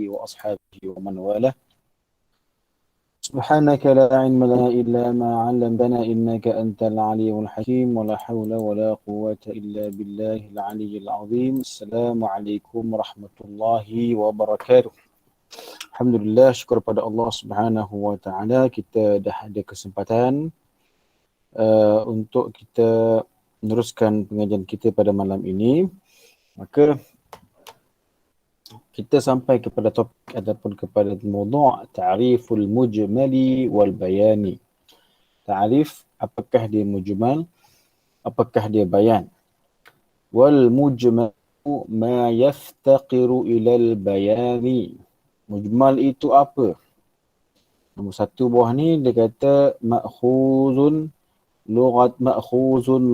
وأصحابه ومن والاه. سبحانك لا علم لنا إلا ما علمتنا إنك أنت العليم الحكيم ولا حول ولا قوة إلا بالله العلي العظيم. السلام عليكم ورحمة الله وبركاته. Alhamdulillah, syukur pada Allah Subhanahu wa taala, kita dah ada kesempatan untuk kita meneruskan pengajian kita pada malam ini. Maka kita sampai kepada topik ataupun kepada mawdu' ta'riful mujmali wal bayani. Ta'rif, apakah dia mujmal, apakah dia bayan. Wal mujmalu ma yaftaqiru ilal bayani. Mujmal itu apa? Nombor satu bawah ni dia kata ma'khuzun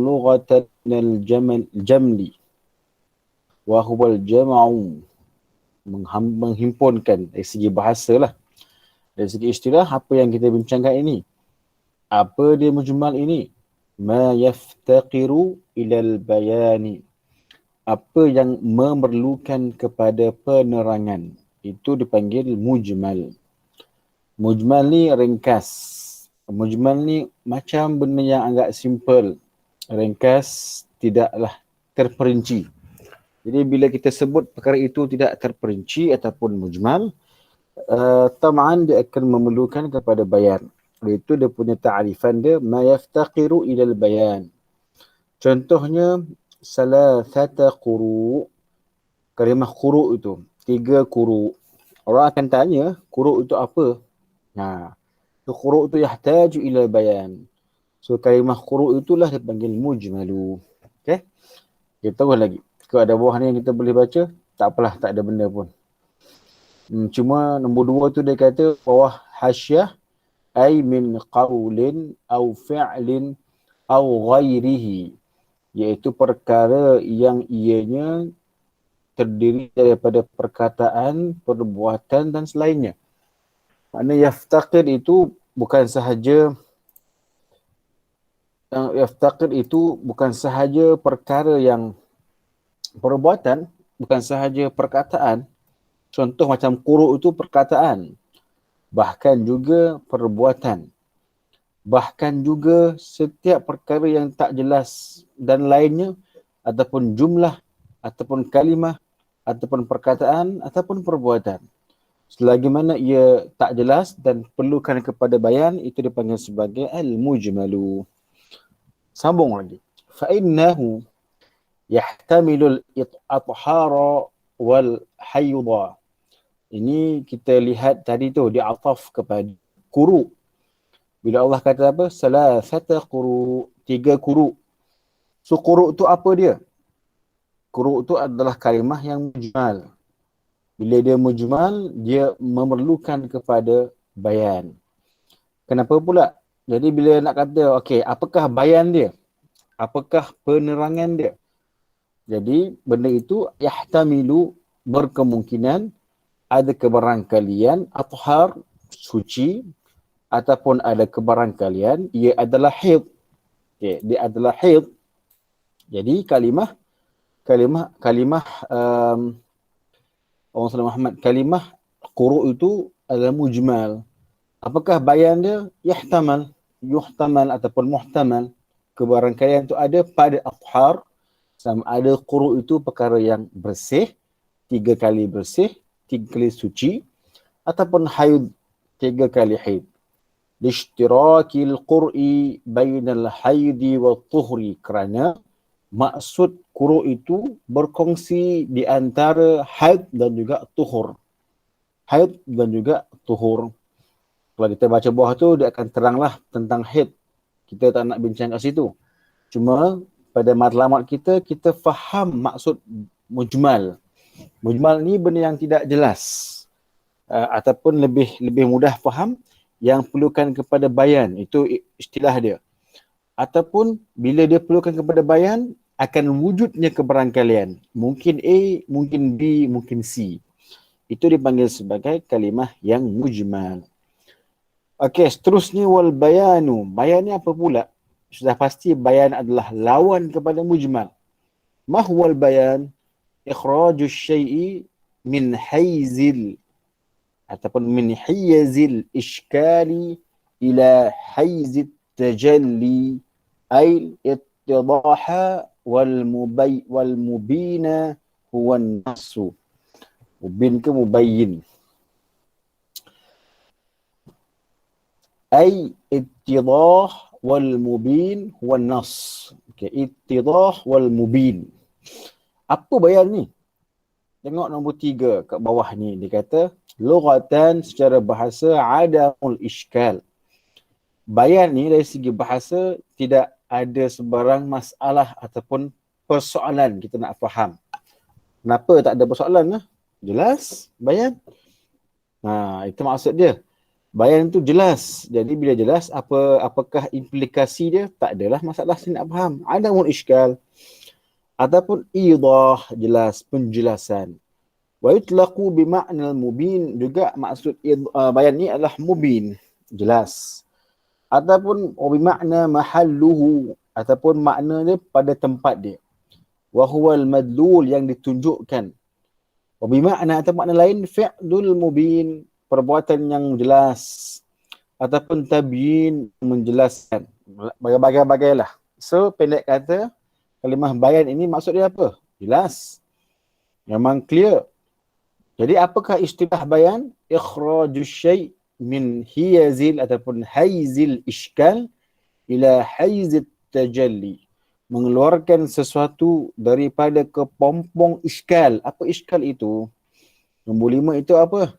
lughatan al-jamli wa huwa al-jam'u, menghimpunkan dari segi bahasa lah. Dari segi istilah, apa yang kita bincangkan ini? Apa dia mujmal ini? Ma yaftaqiru ilal bayani. Apa yang memerlukan kepada penerangan. Itu dipanggil mujmal. Mujmal ni ringkas. Mujmal ni macam benda yang agak simple. Ringkas, tidaklah terperinci. Jadi bila kita sebut perkara itu tidak terperinci ataupun mujmal, tam'an dia akan memerlukan kepada bayan. Itu dia punya ta'rifan dia, ma yaftaqiru ilal bayan. Contohnya, salasata quru'. Kalimah quru' itu, 3 quru'. Orang akan tanya, quru' itu apa? Quru' itu yahtaju ilal bayan. So kalimah quru' itulah dipanggil mujmalu. Okay? Kita tahu lagi. Kalau ada bawah ni yang kita boleh baca, tak apalah, tak ada benda pun. Cuma nombor 2 tu dia kata bawah hasyiah, ay min qawlin au fi'lin au ghairihi, iaitu perkara yang ianya terdiri daripada perkataan, perbuatan dan selainnya. Maknanya yaftaqir itu bukan sahaja perkara yang perbuatan, bukan sahaja perkataan. Contoh macam quru' itu perkataan, bahkan juga perbuatan, bahkan juga setiap perkara yang tak jelas dan lainnya, ataupun jumlah, ataupun kalimah, ataupun perkataan, ataupun perbuatan. Selagi mana ia tak jelas dan perlukan kepada bayan, itu dipanggil sebagai al-mujmalu. Sambung lagi. Fa'innahu yahtamilul athara wal hayyudha. Ini kita lihat tadi tu, dia ataf kepada quru'. Bila Allah kata apa? Salasata quru', 3 quru'. So quru' tu apa dia? Quru' tu adalah kalimah yang mujmal. Bila dia mujmal, dia memerlukan kepada bayan. Kenapa pula? Jadi bila nak kata, okey, apakah bayan dia? Apakah penerangan dia? Jadi benda itu yahtamilu, berkemungkinan, ada kebarangkalian, athhar, suci, ataupun ada kebarangkalian, ia adalah haid. Okay, dia adalah haid. Jadi kalimah Allahumma Muhammad, kalimah quru' itu adalah mujmal. Apakah bayan dia? Yuhtamal ataupun muhtamal. Kebarangkalian itu ada pada athhar, sama ada quru' itu perkara yang bersih, 3 kali bersih, 3 kali suci, ataupun haid, 3 kali haid. Lishtirakil qur'i bainal haidi wa tuhri, kerana maksud quru' itu berkongsi di antara haid dan juga tuhur. Haid dan juga tuhur. Kalau kita baca bawah tu, dia akan teranglah tentang haid. Kita tak nak bincang kat situ. Cuma pada matlamat kita, kita faham maksud mujmal. Mujmal ni benda yang tidak jelas. Ataupun lebih mudah faham, yang perlukan kepada bayan. Itu istilah dia. Ataupun bila dia perlukan kepada bayan, akan wujudnya kebarangkalian. Mungkin A, mungkin B, mungkin C. Itu dipanggil sebagai kalimah yang mujmal. Okey, seterusnya wal bayanu. Bayan ni apa pula? Sudah pasti bayan adalah lawan kepada mujmal. Ma huwal bayan? Ikhrajus syai'i min haizil ataupun min hiyazil iskali ila haizit tajalli ay ittidaha wal mubina huwa nasu. Mubin ke mubayyin? Ay ittidah wal mubin huwa nas. Okay, ittidah wal mubin. Apa bayan ni? Tengok nombor 3 kat bawah ni. Dia kata, lughatan secara bahasa adamul iskal. Bayan ni dari segi bahasa tidak ada sebarang masalah ataupun persoalan kita nak faham. Kenapa tak ada persoalan lah? Jelas bayan. Itu maksud dia. Bayan tu jelas. Jadi bila jelas, apakah implikasi dia? Tak adalah masalah saya nak faham. Adamul iskal. Ataupun idah, jelas, penjelasan. Wa yutlaqu bima'nal mubin, juga maksud bayan ni adalah mubin, jelas. Ataupun bima'na mahalluhu, ataupun makna dia pada tempat dia. Wa huwal madlul, yang ditunjukkan. Wa bima'na, atau makna lain, fi'lul mubin, perbuatan yang jelas. Ataupun tabyin, menjelaskan. Bagai-bagailah. So, pendek kata, kalimah bayan ini maksud dia apa? Jelas. Memang clear. Jadi apakah istilah bayan? Ikhrajus syai' min hiyazil ataupun haizil iskal ila haizit tajalli. Mengeluarkan sesuatu daripada kepompong iskal. Apa iskal itu? Nombor 5 itu apa?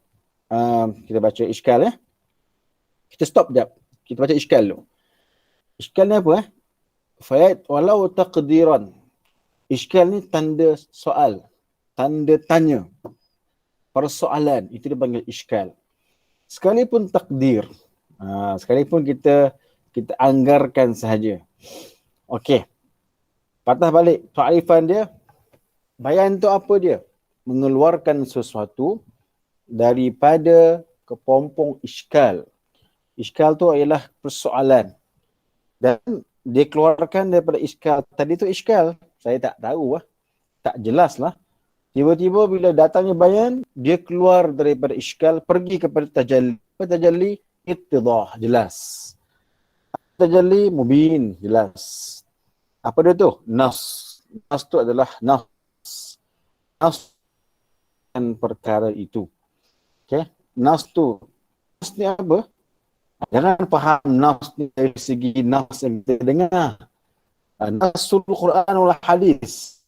Kita baca iskal ya. Kita stop sekejap. Kita baca iskal dulu. Iskal ni apa? Fayat walau taqdiran. Iskal ni tanda soal. Tanda tanya. Persoalan. Itu dipanggil iskal. Sekalipun takdir. Sekalipun kita anggarkan sahaja. Okey. Patah balik. Ta'rifan dia. Bayan tu apa dia? Mengeluarkan sesuatu daripada kepompong iskal. Iskal tu ialah persoalan. Dan dia keluarkan daripada iskal. Tadi tu iskal. Saya tak tahu lah. Tak jelas lah. Tiba-tiba bila datangnya bayan, dia keluar daripada iskal, pergi kepada tajalli. Tajalli, ittidah, jelas. Tajalli, mubin, jelas. Apa dia tu? Nas. Nas tu adalah nas. Nas dan perkara itu. Okay? Nas tu. Nas ni apa? Jangan faham nas ni dari segi nas yang kita dengar. Nasul Quran wal hadis.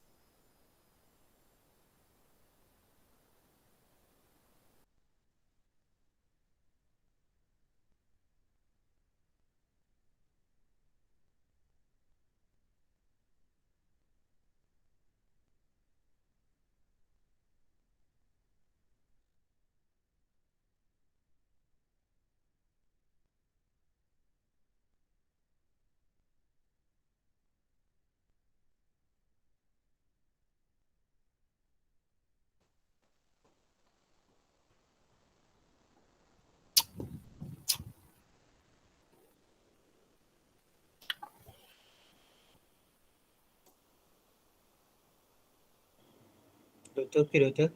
Doktor, okey doktor?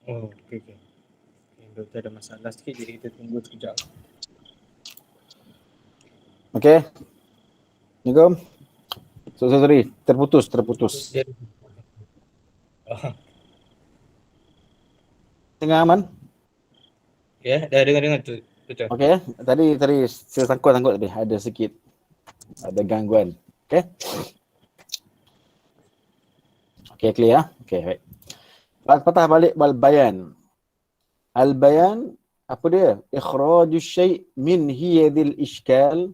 Oh, okey. Doktor ada masalah sikit, jadi kita tunggu sekejap. Okey. Assalamualaikum. Sorry. Terputus. Dengar aman? Ya, dah dengar tu. Betul. Okey. Tadi saya sangkut tadi. Ada sikit. Ada gangguan. Okey. Okey, clear ya? Okey, baik. Patah balik bayan. Al-bayan, apa dia? Ikhrajus syai' min hiyadil iskal.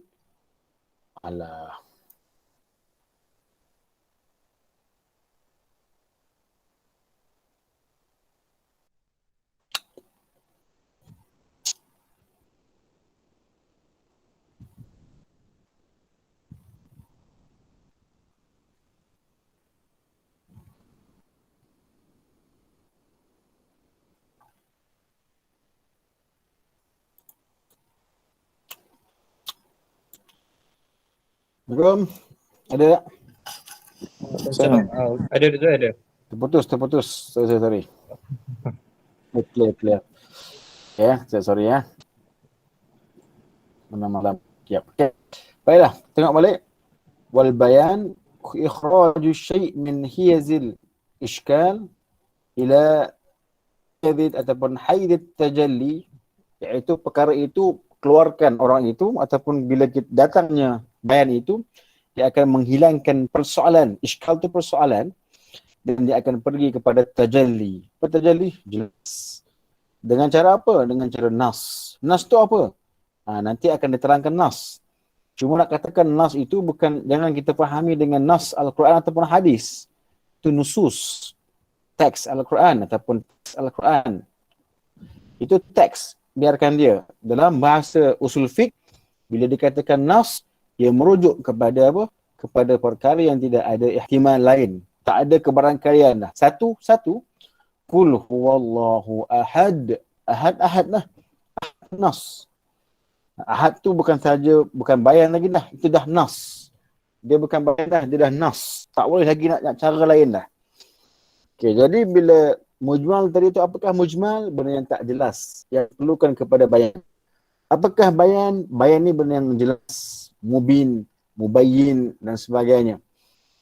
Alah. Assalamualaikum. Ada tak? Ada doktor, ada. Terputus. Sorry. Clear. Ya, sorry ya. Malam. Yap. Okay. Baiklah, tengok balik. Wal bayan ikhraju syai' min hiyazil iskal ila hadid ataupun haidit tajalli, iaitu perkara itu keluarkan orang itu ataupun bila datangnya bayan itu dia akan menghilangkan persoalan. Iskal tu persoalan dan dia akan pergi kepada tajalli. Apa tajalli? Jelas. Dengan cara apa? Dengan cara nas. Nas tu apa? Nanti akan diterangkan nas. Cuma nak katakan nas itu bukan, jangan kita fahami dengan nas Al-Quran ataupun hadis. Itu nusus. Teks Al-Quran ataupun teks Al-Quran. Itu teks. Biarkan dia. Dalam bahasa usul fiqh, bila dikatakan nas, ia merujuk kepada apa? Kepada perkara yang tidak ada ihtimal lain. Tak ada kebarangkalian dah. Satu. Qul huwallahu ahad. Ahad lah. Nas. Ahad tu bukan bayan lagi dah. Itu dah nas. Dia bukan bayan dah. Dia dah nas. Tak boleh lagi nak cara lain dah. Okay, jadi bila mujmal tadi tu, apakah mujmal? Benda yang tak jelas. Yang perlukan kepada bayan. Apakah bayan? Bayan ni benda yang jelas. Mubin, mubayyin dan sebagainya.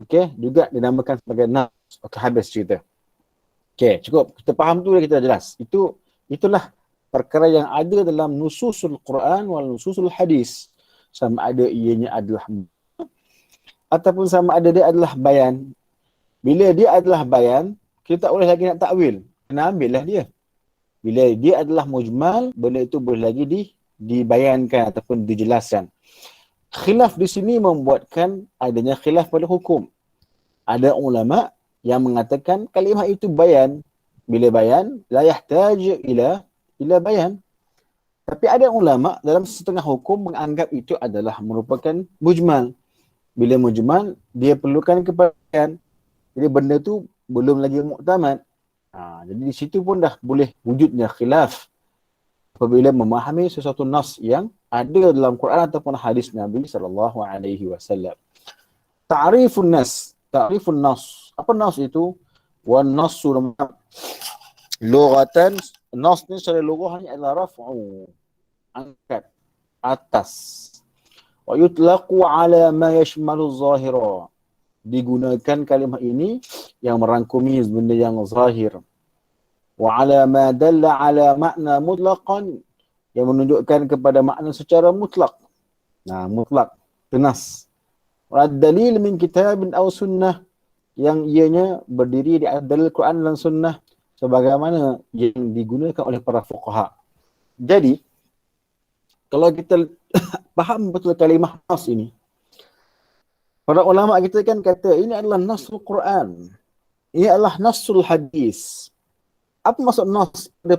Okey, juga dinamakan sebagai nas. Okey, habis cerita. Okey, cukup. Kita faham tu dah, kita dah jelas. Itulah perkara yang ada dalam nususul Quran wal nususul hadis. Sama ada ianya adalah ataupun sama ada dia adalah bayan. Bila dia adalah bayan, kita tak boleh lagi nak takwil. Kena ambil lah dia. Bila dia adalah mujmal, benda itu boleh lagi dibayankan ataupun dijelaskan. Khilaf di sini membuatkan adanya khilaf pada hukum. Ada ulama yang mengatakan kalimah itu bayan. Bila bayan, la yahtaj ila bayan. Tapi ada ulama dalam setengah hukum menganggap itu adalah merupakan mujmal. Bila mujmal, dia perlukan kepada bayan. Jadi benda tu belum lagi muktamad. Jadi di situ pun dah boleh wujudnya khilaf apabila memahami sesuatu nas yang ada dalam Quran ataupun hadis Nabi SAW. Ta'rifun nas. Apa nas itu? Wan nasu lughatan. Nas ni secara lughahnya adalah raf'u. Angkat. Atas. Wa yutlaqu ala ma yashmalu zahira. Digunakan kalimah ini yang merangkumi benda yang zahir. Wa ala ma dalla ala makna mutlaqan, yang menunjukkan kepada makna secara mutlak. Mutlak, tenas. Wa dalil min kitabin aw sunnah, yang ianya berdiri di atas dalil Quran dan sunnah sebagaimana yang digunakan oleh para fuqaha. Jadi kalau kita faham betul kalimah nas ini, para ulama kita kan kata ini adalah nasul Quran. Ini adalah nasul hadis. Apa maksud nas pada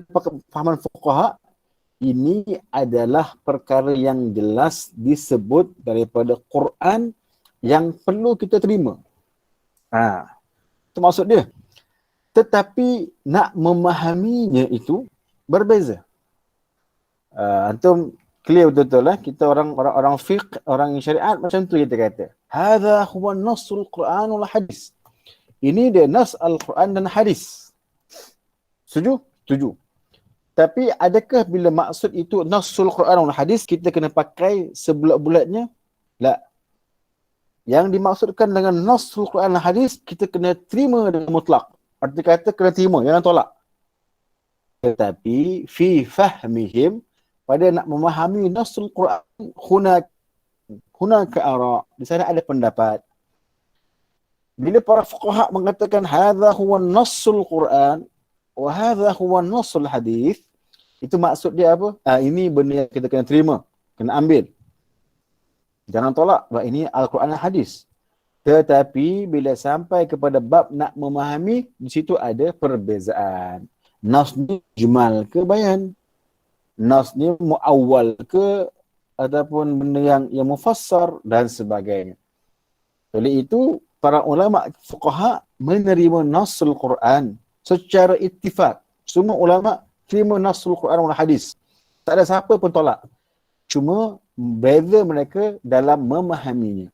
fahaman fuqaha? Ini adalah perkara yang jelas disebut daripada Quran yang perlu kita terima. Itu maksud dia. Tetapi nak memahaminya itu berbeza. Antum clear betul-betul lah. Kita orang fiqh, orang syariat macam tu kita kata. Hadha huwa nasul Quran wal hadis. Ini dia nas Al-Quran dan hadis. Setuju? Setuju. Tapi adakah bila maksud itu nasul Quran wal hadis kita kena pakai sebulat-bulatnya? La. Yang dimaksudkan dengan nasul Quran dan hadis kita kena terima dengan mutlak. Arti kata kena terima, jangan tolak. Tetapi fi fahmihim, pada nak memahami nasul Quran, hunaka ara, di sana ada pendapat. Bila para fuqaha mengatakan hadza huwa nasul Quran wa hadza huwa nasul hadis, itu maksud dia apa? Ini benda yang kita kena terima, kena ambil. Jangan tolak, bahawa ini Al-Quran dan hadis. Tetapi bila sampai kepada bab nak memahami, di situ ada perbezaan. Nas ni jumal ke bayan? Nas ni muawwal ke ataupun benda yang mufassar dan sebagainya. Oleh itu para ulama fuqaha menerima nasul Quran secara ittifaq. Semua ulama terima nasul Quran dan hadis. Tak ada siapa pun tolak. Cuma beza mereka dalam memahaminya.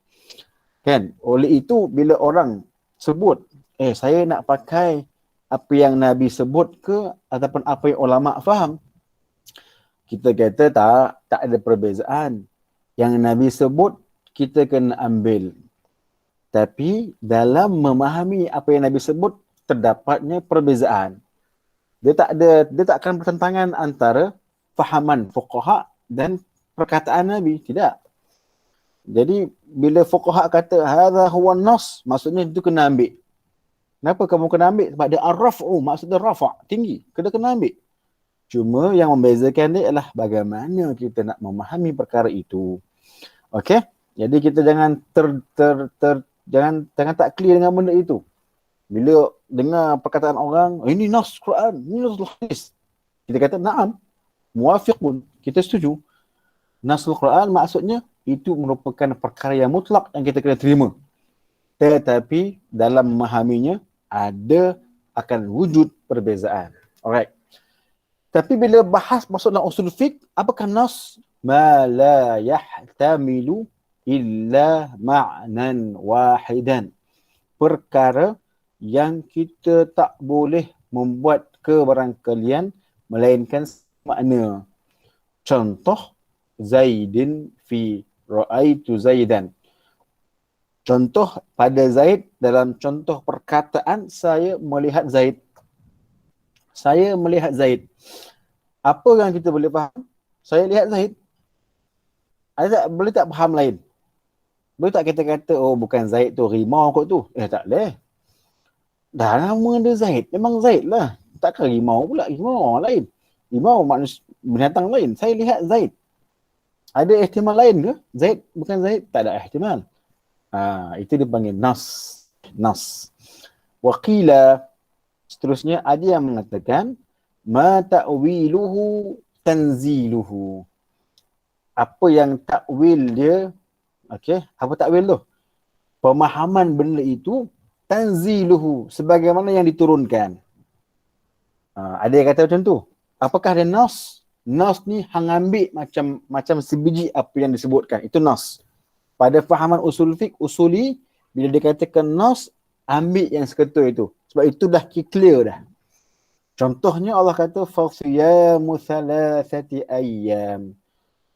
Kan? Oleh itu bila orang sebut saya nak pakai apa yang Nabi sebut ke ataupun apa yang ulama faham? Kita kata tak ada perbezaan. Yang Nabi sebut kita kena ambil. Tapi dalam memahami apa yang Nabi sebut terdapatnya perbezaan. Dia tak akan bertentangan antara fahaman fuqaha dan perkataan Nabi, tidak. Jadi bila fuqaha kata hadza huwa nas, maksudnya itu kena ambil. Kenapa kamu kena ambil? Sebab dia ar-raf'u, maksudnya rafa', tinggi. Kena ambil. Cuma yang membezakan dia adalah bagaimana kita nak memahami perkara itu. Okey? Jadi kita jangan jangan tak clear dengan benda itu. Bila dengar perkataan orang, ini nas Quran, ini nas hadis. Kita kata na'am, muwafiqun, kita setuju. Nas Quran maksudnya itu merupakan perkara yang mutlak yang kita kena terima. Tetapi dalam memahaminya akan wujud perbezaan. Alright. Tapi bila bahas masuk dalam usul fiqh, apakah nas? Ma la yahtamilu illa ma'nan wahidan. Perkara yang kita tak boleh membuat kebarangkalian melainkan makna. Contoh, Zaidin fi ra'aitu Zaidan. Contoh pada Zaid, dalam contoh perkataan saya melihat Zaid. Saya melihat Zaid. Apa yang kita boleh faham? Saya lihat Zaid. Boleh tak faham lain? Boleh tak kita kata, oh bukan Zaid tu, rimau kot tu? Tak boleh. Dah nama dia Zaid. Memang Zaid lah. Takkan rimau pula. Rimau orang lain. Rimau manusia, binatang lain. Saya lihat Zaid. Ada ihtimal lain ke? Zaid bukan Zaid? Tak ada ihtimal. Itu dipanggil nas. Nas. Waqila, seterusnya ada yang mengatakan ma ta'wiluhu tanziluhu. Apa yang takwil dia, okey, apa takwil tu? Pemahaman benda itu tanziluhu, sebagaimana yang diturunkan. Ada yang kata macam tu. Apakah dia nas? Nas ni hang ambil macam sebiji apa yang disebutkan. Itu nas. Pada fahaman usul fiqh, usuli, bila dikatakan nas, ambil yang seketul itu. Sebab itu dah clear dah. Contohnya Allah kata fasiyamu thalathati ayyam.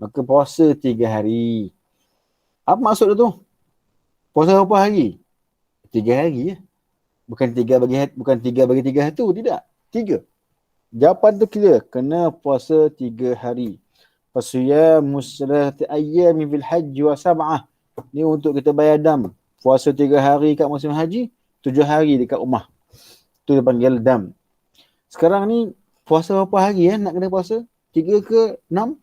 Maka puasa 3 hari. Apa maksud tu? Puasa berapa hari? 3 hari ya. Bukan 3 bagi 3 tu, tidak. 3. Jawapan tu clear. Kena puasa 3 hari. Fasiyamu thalathati ayyam fil hajj wa sab'ah. Ni untuk kita bayar dam. Puasa 3 hari kat musim haji, 7 hari dekat rumah. Tu dia panggil dam. Sekarang ni puasa berapa hari nak kena puasa? 3 ke 6?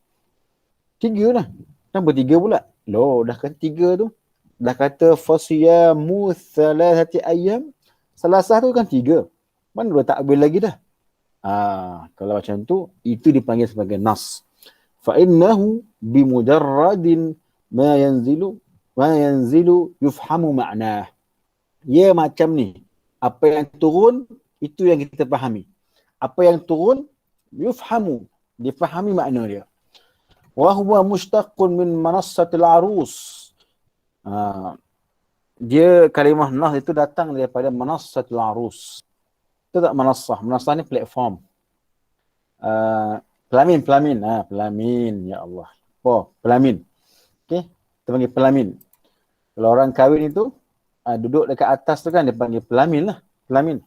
3 lah. Kenapa 3 pula? Loh, dah kata 3 tu. Dah kata fasiyamu thalathati ayyam. Salasah tu kan 3. Mana dah takbil lagi dah? Kalau macam tu, itu dipanggil sebagai nas. Fa innahu bimujarradin ma yanzilu yufhamu ma'nah. Ya macam ni. Apa yang turun, itu yang kita fahami. Apa yang turun, yufhamu. Difahami makna dia. Wa huwa mushtaqun min manassatil arus. Dia kalimah nas itu datang daripada manassatil arus. Itu tak manassah. Manassah ni platform. Pelamin. Pelamin. Ya Allah. Pelamin. Okey. Kita panggil pelamin. Kalau orang kahwin itu, duduk dekat atas tu kan dia panggil pelamin lah. Pelamin.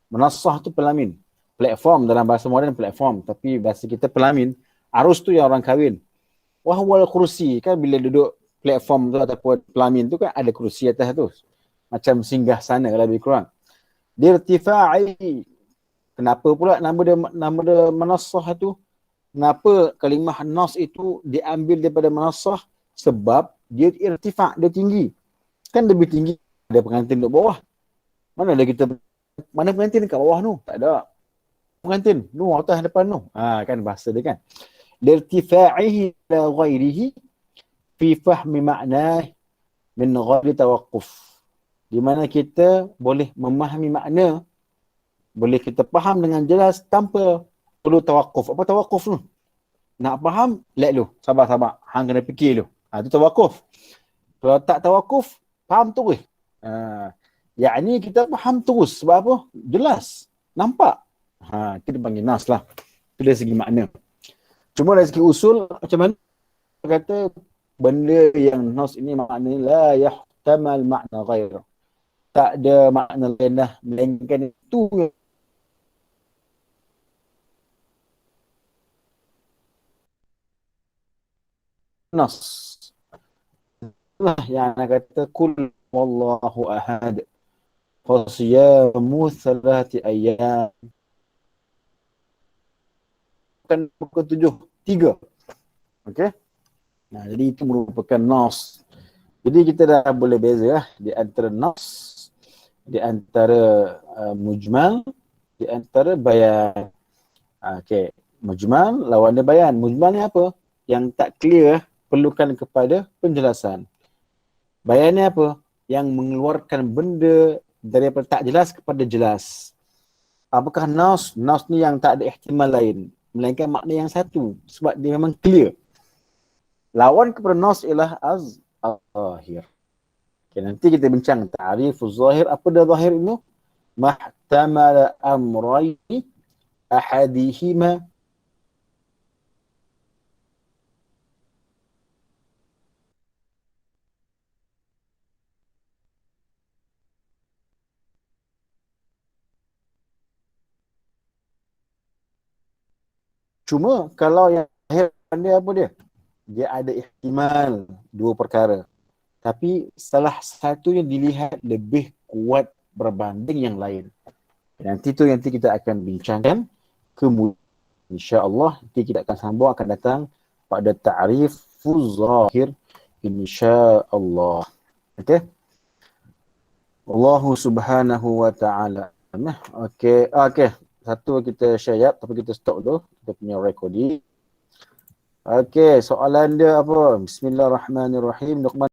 Manassah tu pelamin. Platform dalam bahasa moden platform. Tapi bahasa kita pelamin. Arus tu yang orang kahwin. Wahwal kursi. Kan bila duduk platform tu ataupun pelamin tu kan ada kursi atas tu. Macam singgah sana lebih kurang. Dirtifa'i. Kenapa pula nama dia manassah tu? Kenapa kalimah nas itu diambil daripada manassah? Sebab dia irtifa', dia tinggi. Kan lebih tinggi ada pengantin duduk bawah. Mana pengantin dekat bawah tu? Tak ada. Pengantin, tu atas depan tu. Kan bahasa dia kan. Dirtifa'ihi ila ghairihi fi fahmi ma'nah min ghairi tawaqquf. Di mana kita boleh memahami makna, boleh kita faham dengan jelas tanpa perlu tawakuf. Apa tawakuf tu? Nak faham, let lu. Sabar. Hang kena fikir lu. Itu tawakuf. Kalau tak tawakuf, faham tu weh. Yakni kita faham terus. Sebab apa? Jelas. Nampak. Kita panggil nas lah. Itu dari segi makna. Cuma dari segi usul, macam mana kata benda yang nas ini maknanya la yahtamal makna ghair. Tak ada makna lain dah. Melainkan itu nas. Itulah yang kata kul wallahu ahad. Fasiyamu thalathati ayyam. Kan pukul 7:3. Okey. Nah, jadi itu merupakan nas. Jadi kita dah boleh beza lah di antara nas, di antara mujmal, di antara bayan. Okey. Mujmal lawan dia bayan. Mujmal ni apa? Yang tak clear, perlukan kepada penjelasan. Bayan ni apa? Yang mengeluarkan benda daripada tak jelas kepada jelas. Apakah nas? Nas ni yang tak ada ihtimal lain, melainkan makna yang satu, sebab dia memang clear. Lawan kepada nas ialah az-zahir. Okay, nanti kita bincang ta'rifuz zahir. Apa dia zahir itu? Mahtamala amrayni ahadihima cuma kalau yang zahir dia apa dia? Dia ada ihtimal dua perkara. Tapi salah satu yang dilihat lebih kuat berbanding yang lain. Nanti kita akan bincangkan kemudian. InsyaAllah nanti kita akan sambung, akan datang pada ta'rifuz zahir insyaAllah. Okey. Allahu subhanahu wa ta'ala. Okey. Satu kita share tapi kita stop dulu. Kita punya recording. Okey, soalan dia apa? Bismillahirrahmanirrahim. Luqman